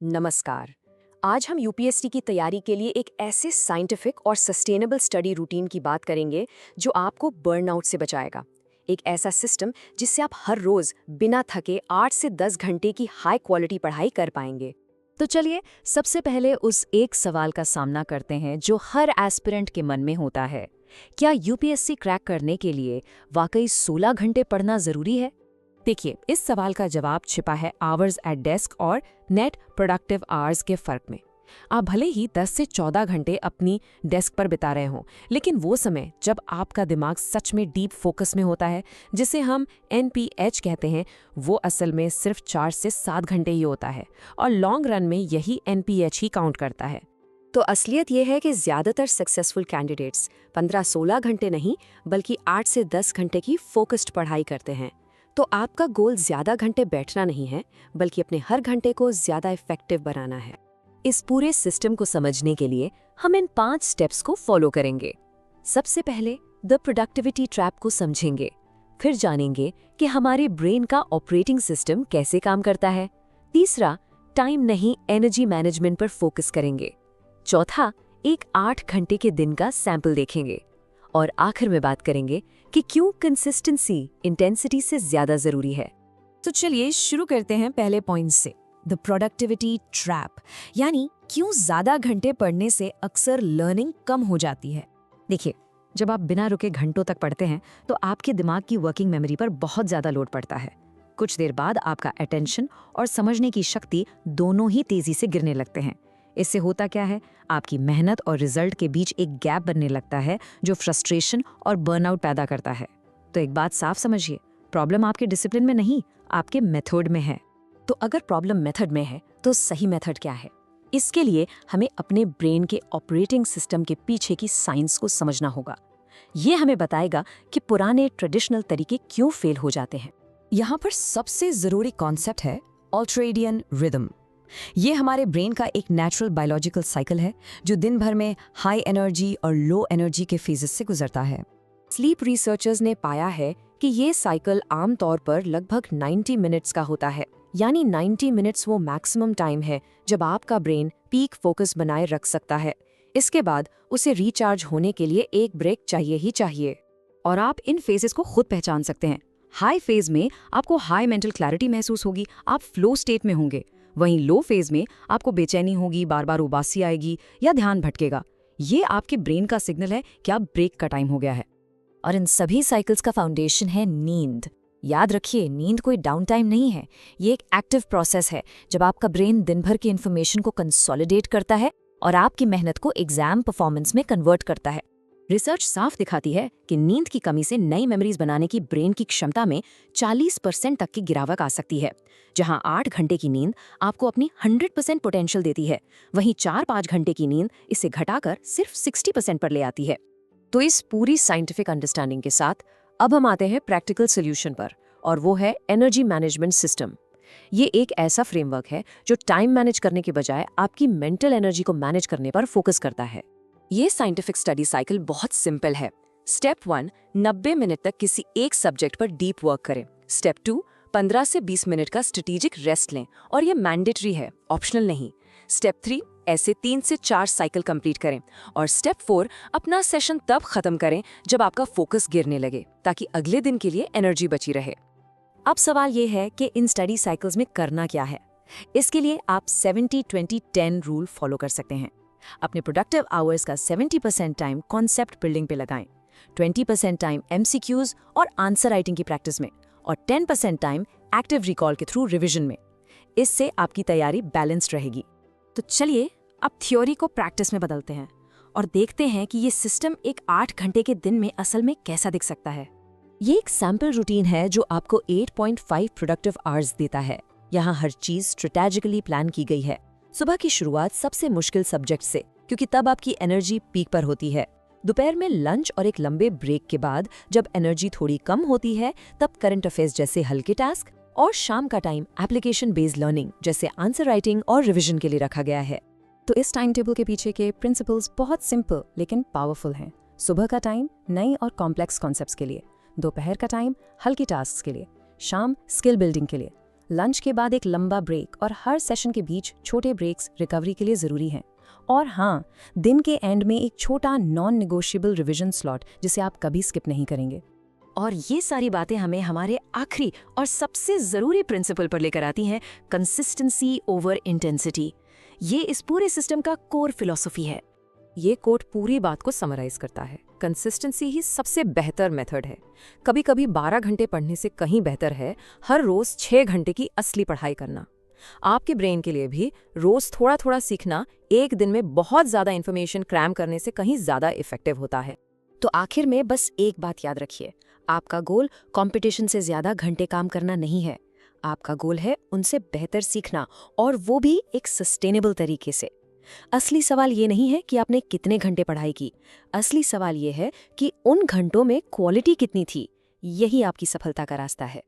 नमस्कार। आज हम यूपीएससी की तैयारी के लिए एक ऐसे साइंटिफिक और सस्टेनेबल स्टडी रूटीन की बात करेंगे जो आपको बर्नआउट से बचाएगा। एक ऐसा सिस्टम जिससे आप हर रोज बिना थके 8 से 10 घंटे की हाई क्वालिटी पढ़ाई कर पाएंगे। तो चलिए सबसे पहले उस एक सवाल का सामना करते हैं जो हर एस्पिरेंट के मन में होता है। क्या यूपीएससी क्रैक करने के लिए वाकई 16 घंटे पढ़ना जरूरी है? देखिए, इस सवाल का जवाब छिपा है आवर्स एट डेस्क और नेट प्रोडक्टिव आवर्स के फर्क में। आप भले ही 10 से 14 घंटे अपनी डेस्क पर बिता रहे हों, लेकिन वो समय जब आपका दिमाग सच में डीप फोकस में होता है, जिसे हम एनपीएच कहते हैं, वो असल में सिर्फ 4 से 7 घंटे ही होता है और लॉन्ग रन में यही एनपीएच ही काउंट करता है। तो असलियत यह है कि ज़्यादातर सक्सेसफुल कैंडिडेट्स 15-16 घंटे नहीं बल्कि 8 से 10 घंटे की फोकस्ड पढ़ाई करते हैं। तो आपका गोल ज़्यादा घंटे बैठना नहीं है, बल्कि अपने हर घंटे को ज़्यादा इफेक्टिव बनाना है। इस पूरे सिस्टम को समझने के लिए हम इन 5 स्टेप्स को फॉलो करेंगे। सबसे पहले द प्रोडक्टिविटी ट्रैप को समझेंगे, फिर जानेंगे कि हमारे ब्रेन का ऑपरेटिंग सिस्टम कैसे काम करता है। तीसरा, टाइम नहीं एनर्जी मैनेजमेंट पर फोकस करेंगे। चौथा, एक 8 घंटे के दिन का सैंपल देखेंगे। और आखिर में बात करेंगे कि क्यों कंसिस्टेंसी इंटेंसिटी से ज्यादा जरूरी है। तो चलिए शुरू करते हैं पहले पॉइंट से, द प्रोडक्टिविटी ट्रैप, यानी क्यों ज्यादा घंटे पढ़ने से अक्सर लर्निंग कम हो जाती है। देखिए, जब आप बिना रुके घंटों तक पढ़ते हैं तो आपके दिमाग की वर्किंग मेमोरी पर बहुत ज्यादा लोड पड़ता है। कुछ देर बाद आपका अटेंशन और समझने की शक्ति दोनों ही तेजी से गिरने लगते हैं। इससे होता क्या है, आपकी मेहनत और रिजल्ट के बीच एक गैप बनने लगता है जो फ्रस्ट्रेशन और बर्नआउट पैदा करता है। तो एक बात साफ समझिए, प्रॉब्लम आपके डिसिप्लिन में नहीं, आपके मेथड में है। तो अगर प्रॉब्लम मेथड में है तो सही मेथड क्या है? इसके लिए हमें अपने ब्रेन के ऑपरेटिंग सिस्टम के पीछे की साइंस को समझना होगा। ये हमें बताएगा कि पुराने ट्रेडिशनल तरीके क्यों फेल हो जाते हैं। यहाँ पर सबसे जरूरी कॉन्सेप्ट है अल्ट्रेडियन रिदम। ये हमारे ब्रेन का एक नेचुरल बायोलॉजिकल साइकिल है जो दिन भर में हाई एनर्जी और लो एनर्जी के फेजेस से गुजरता है। स्लीप रिसर्चर्स ने पाया है कि ये साइकिल आमतौर पर लगभग 90 मिनट्स का होता है, यानी 90 मिनट्स वो मैक्सिमम टाइम है जब आपका ब्रेन पीक फोकस बनाए रख सकता है। इसके बाद उसे रिचार्ज होने के लिए एक ब्रेक चाहिए ही चाहिए। और आप इन फेजेस को खुद पहचान सकते हैं। हाई फेज में आपको हाई मेंटल क्लैरिटी महसूस होगी, आप फ्लो स्टेट में होंगे। वहीं लो फेज में आपको बेचैनी होगी, बार बार उबासी आएगी या ध्यान भटकेगा। ये आपके ब्रेन का सिग्नल है कि अब ब्रेक का टाइम हो गया है। और इन सभी साइकिल्स का फाउंडेशन है नींद। याद रखिए, नींद कोई डाउन टाइम नहीं है, ये एक एक्टिव प्रोसेस है जब आपका ब्रेन दिन भर की इन्फॉर्मेशन को कंसोलिडेट करता है और आपकी मेहनत को एग्जाम परफॉर्मेंस में कन्वर्ट करता है। रिसर्च साफ दिखाती है कि नींद की कमी से नई मेमोरीज बनाने की ब्रेन की क्षमता में 40% तक की गिरावट आ सकती है। जहां 8 घंटे की नींद आपको अपनी 100% पोटेंशियल देती है, वहीं 4-5 घंटे की नींद इसे घटाकर सिर्फ 60% पर ले आती है। तो इस पूरी साइंटिफिक अंडरस्टैंडिंग के साथ अब हम आते हैं प्रैक्टिकल सोल्यूशन पर, और वो है एनर्जी मैनेजमेंट सिस्टम। ये एक ऐसा फ्रेमवर्क है जो टाइम मैनेज करने के बजाय आपकी मेंटल एनर्जी को मैनेज करने पर फोकस करता है। ये साइंटिफिक स्टडी साइकिल बहुत सिंपल है। स्टेप 1, 90 मिनट तक किसी एक सब्जेक्ट पर डीप वर्क करें। स्टेप 2, 15 से 20 मिनट का स्ट्रेटेजिक रेस्ट लें, और ये मैंडेटरी है, ऑप्शनल नहीं। स्टेप 3, ऐसे 3 से 4 साइकिल कंप्लीट करें। और स्टेप 4, अपना सेशन तब खत्म करें जब आपका फोकस गिरने लगे, ताकि अगले दिन के लिए एनर्जी बची रहे। अब सवाल ये है कि इन स्टडी साइकिल्स में करना क्या है। इसके लिए आप 70-20-10 रूल फॉलो कर सकते हैं। अपने प्रोडक्टिव आवर्स का 70% टाइम कॉन्सेप्ट बिल्डिंग पे लगाएं, 20% टाइम एमसीक्यूज और आंसर राइटिंग की प्रैक्टिस में, और 10% टाइम एक्टिव रिकॉल के थ्रू रिवीजन में। इससे आपकी तैयारी बैलेंस्ड रहेगी। तो चलिए अब थ्योरी को प्रैक्टिस में बदलते हैं और देखते हैं कि ये सिस्टम एक 8 घंटे के दिन में असल में कैसा दिख सकता है। ये एक सैम्पल रूटीन है जो आपको 8.5 प्रोडक्टिव आवर्स देता है। यहाँ हर चीज स्ट्रेटेजिकली प्लान की गई है। सुबह की शुरुआत सबसे मुश्किल सब्जेक्ट से, क्योंकि तब आपकी एनर्जी पीक पर होती है। दोपहर में लंच और एक लंबे ब्रेक के बाद जब एनर्जी थोड़ी कम होती है, तब करंट अफेयर्स जैसे हल्के टास्क, और शाम का टाइम एप्लीकेशन बेस्ड लर्निंग जैसे आंसर राइटिंग और रिवीजन के लिए रखा गया है। तो इस टाइम टेबल के पीछे के प्रिंसिपल्स बहुत सिंपल लेकिन पावरफुल हैं। सुबह का टाइम नई और कॉम्प्लेक्स कॉन्सेप्ट्स के लिए, दोपहर का टाइम हल्के टास्क के लिए, शाम स्किल बिल्डिंग के लिए, लंच के बाद एक लंबा ब्रेक और हर सेशन के बीच छोटे ब्रेक्स रिकवरी के लिए ज़रूरी हैं। और हाँ, दिन के एंड में एक छोटा नॉन नेगोशिएबल रिवीजन स्लॉट जिसे आप कभी स्किप नहीं करेंगे। और ये सारी बातें हमें हमारे आखिरी और सबसे ज़रूरी प्रिंसिपल पर लेकर आती हैं, कंसिस्टेंसी ओवर इंटेंसिटी। ये इस पूरे सिस्टम का कोर फिलॉसफी है। ये कोट पूरी बात को समराइज करता है। कंसिस्टेंसी ही सबसे बेहतर मेथड है। कभी कभी 12 घंटे पढ़ने से कहीं बेहतर है हर रोज 6 घंटे की असली पढ़ाई करना। आपके ब्रेन के लिए भी रोज थोड़ा थोड़ा सीखना एक दिन में बहुत ज़्यादा इन्फॉर्मेशन क्रैम करने से कहीं ज़्यादा इफेक्टिव होता है। तो आखिर में बस एक बात याद रखिए, आपका गोल कंपटीशन से ज़्यादा घंटे काम करना नहीं है। आपका गोल है उनसे बेहतर सीखना, और वो भी एक सस्टेनेबल तरीके से। असली सवाल ये नहीं है कि आपने कितने घंटे पढ़ाई की, असली सवाल ये है कि उन घंटों में क्वालिटी कितनी थी। यही आपकी सफलता का रास्ता है।